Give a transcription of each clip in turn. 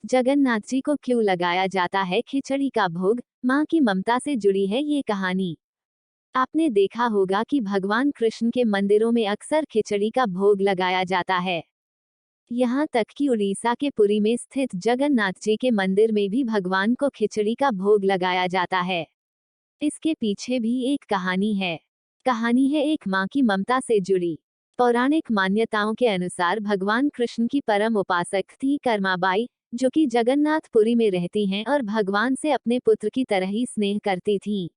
जगन्नाथ जी को क्यों लगाया जाता है खिचड़ी का भोग? माँ की ममता से जुड़ी है ये कहानी। आपने देखा होगा कि भगवान कृष्ण के मंदिरों में अक्सर खिचड़ी का भोग लगाया जाता है। यहाँ तक कि उड़ीसा के पुरी में स्थित जगन्नाथ जी के मंदिर में भी भगवान को खिचड़ी का भोग लगाया जाता है। इसके पीछे भी एक कहानी है। कहानी है एक माँ की ममता से जुड़ी। पौराणिक मान्यताओं के अनुसार भगवान कृष्ण की परम उपासक थी कर्माबाई, जो कि जगन्नाथपुरी में रहती हैं और भगवान से अपने पुत्र की तरह ही स्नेह करती थीं।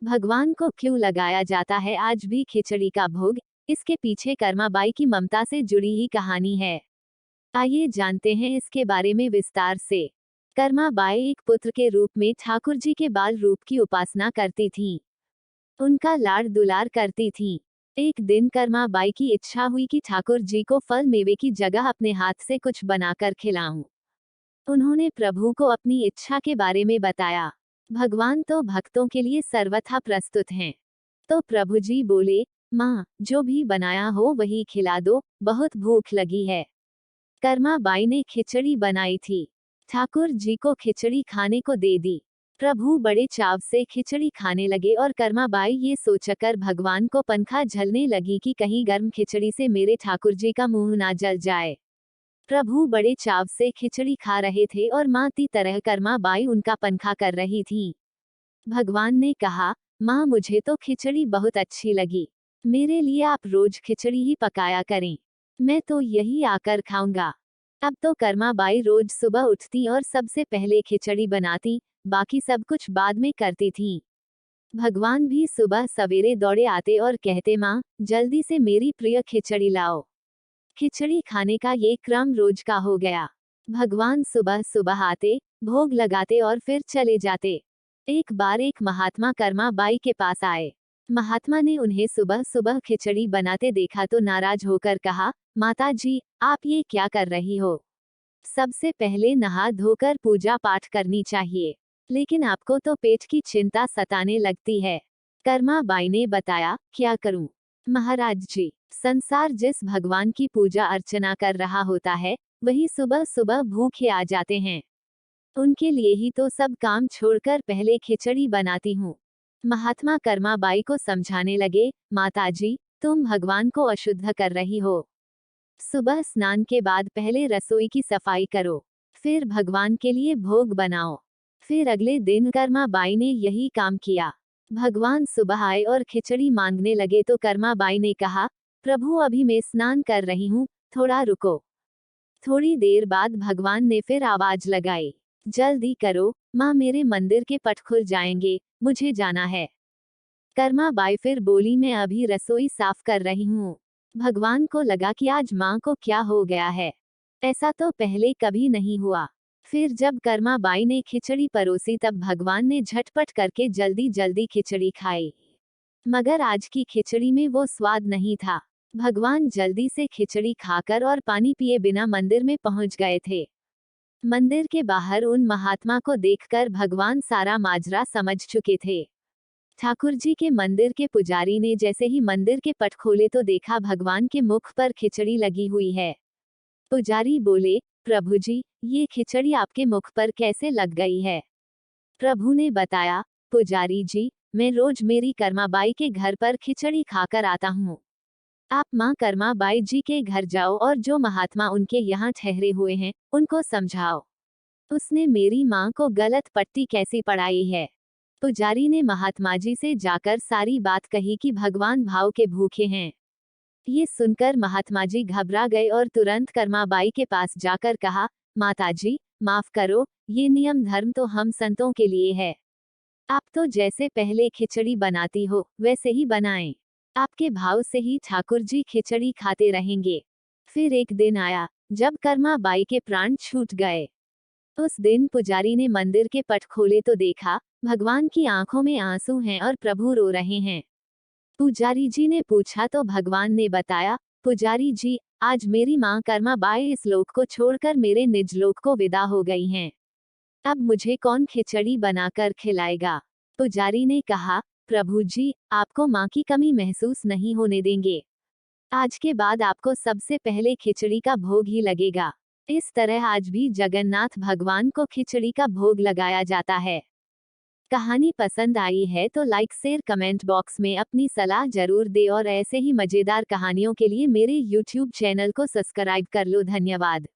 भगवान को क्यों लगाया जाता है आज भी खिचड़ी का भोग? इसके पीछे कर्माबाई की ममता से जुड़ी ही कहानी है। आइए जानते हैं इसके बारे में विस्तार से। कर्माबाई एक पुत्र के रूप में ठाकुर जी के बाल रूप की उपासना करती थीं। उनका लाड़ दुलार करती थीं। एक दिन कर्माबाई की इच्छा हुई कि ठाकुर जी को फल मेवे की जगह अपने हाथ से कुछ बनाकर खिलाऊं। उन्होंने प्रभु को अपनी इच्छा के बारे में बताया। भगवान तो भक्तों के लिए सर्वथा प्रस्तुत हैं। तो प्रभु जी बोले, माँ, जो भी बनाया हो वही खिला दो, बहुत भूख लगी है। कर्माबाई ने खिचड़ी बनाई थी। ठाकुर जी को खिचड़ी खाने को दे दी। प्रभु बड़े चाव से खिचड़ी खाने लगे और कर्माबाई ये सोचकर भगवान को पंखा झलने लगी कि कहीं गर्म खिचड़ी से मेरे ठाकुर जी का मुंह ना जल जाए। प्रभु बड़े चाव से खिचड़ी खा रहे थे और माँ की तरह कर्माबाई उनका पंखा कर रही थी। भगवान ने कहा, माँ, मुझे तो खिचड़ी बहुत अच्छी लगी। मेरे लिए आप रोज खिचड़ी ही पकाया करें। मैं तो यही आकर खाऊंगा। अब तो कर्माबाई रोज सुबह उठती और सबसे पहले खिचड़ी बनाती, बाकी सब कुछ बाद में करती थीं। भगवान भी सुबह सवेरे दौड़े आते और कहते, माँ, जल्दी से मेरी प्रिय खिचड़ी लाओ। खिचड़ी खाने का ये क्रम रोज का हो गया। भगवान सुबह सुबह आते, भोग लगाते और फिर चले जाते। एक बार एक महात्मा कर्माबाई के पास आए। महात्मा ने उन्हें सुबह सुबह खिचड़ी बनाते देखा तो नाराज होकर कहा, माता जी, आप ये क्या कर रही हो? सबसे पहले नहा धोकर पूजा पाठ करनी चाहिए। लेकिन आपको तो पेट की चिंता सताने लगती है। कर्माबाई ने बताया, क्या करूं? महाराज जी, संसार जिस भगवान की पूजा अर्चना कर रहा होता है, वही सुबह सुबह भूखे आ जाते हैं। उनके लिए ही तो सब काम छोड़कर पहले खिचड़ी बनाती हूँ। महात्मा कर्माबाई को समझाने लगे, माताजी, तुम भगवान को अशुद्ध कर रही हो। सुबह स्नान के बाद पहले रसोई की सफाई करो, फिर भगवान के लिए भोग बनाओ। फिर अगले दिन कर्माबाई ने यही काम किया। भगवान सुबह आए और खिचड़ी मांगने लगे तो कर्माबाई ने कहा, प्रभु, अभी मैं स्नान कर रही हूँ, थोड़ा रुको। थोड़ी देर बाद भगवान ने फिर आवाज लगाई, जल्दी करो, माँ, मेरे मंदिर के पट खुल जाएंगे, मुझे जाना है। कर्माबाई फिर बोली, मैं अभी रसोई साफ कर रही हूँ। भगवान को लगा कि आज माँ को क्या हो गया है। ऐसा तो पहले कभी नहीं हुआ। फिर जब कर्माबाई ने खिचड़ी परोसी तब भगवान ने झटपट करके जल्दी जल्दी खिचड़ी खाई। मगर आज की खिचड़ी में वो स्वाद नहीं था। भगवान जल्दी से खिचड़ी खाकर और पानी पिए बिना मंदिर में पहुंच गए थे। मंदिर के बाहर उन महात्मा को देखकर भगवान सारा माजरा समझ चुके थे। ठाकुर जी के मंदिर के पुजारी ने जैसे ही मंदिर के पट खोले तो देखा भगवान के मुख पर खिचड़ी लगी हुई है। पुजारी बोले, प्रभु जी, ये खिचड़ी आपके मुख पर कैसे लग गई है? प्रभु ने बताया, पुजारी जी, मैं रोज मेरी कर्माबाई के घर पर खिचड़ी खाकर आता हूँ। आप माँ कर्माबाई जी के घर जाओ और जो महात्मा उनके यहाँ ठहरे हुए हैं, उनको समझाओ। उसने मेरी माँ को गलत पट्टी कैसी पढ़ाई है। पुजारी ने महात्मा जी से जाकर सारी बात कही कि भगवान भाव के भूखे हैं। ये सुनकर महात्मा जी घबरा गए और तुरंत कर्माबाई के पास जाकर कहा, माताजी, माफ करो, ये नियम धर्म तो हम संतों के लिए है। आप तो जैसे पहले खिचड़ी बनाती हो वैसे ही बनाएं। आपके भाव से ही ठाकुर जी खिचड़ी खाते रहेंगे। फिर एक दिन आया जब कर्माबाई के प्राण छूट गए। उस दिन पुजारी ने मंदिर के पट खोले तो देखा भगवान की आंखों में आंसू हैं और प्रभु रो रहे हैं। पुजारी जी ने पूछा तो भगवान ने बताया, पुजारी जी, आज मेरी माँ कर्माबाई इस लोक को छोड़कर मेरे निज लोक को विदा हो गई हैं। अब मुझे कौन खिचड़ी बनाकर खिलाएगा? पुजारी ने कहा, प्रभु जी, आपको माँ की कमी महसूस नहीं होने देंगे। आज के बाद आपको सबसे पहले खिचड़ी का भोग ही लगेगा। इस तरह आज भी जगन्नाथ भगवान को खिचड़ी का भोग लगाया जाता है। कहानी पसंद आई है तो लाइक शेयर कमेंट बॉक्स में अपनी सलाह जरूर दे और ऐसे ही मजेदार कहानियों के लिए मेरे YouTube चैनल को सब्सक्राइब कर लो। धन्यवाद।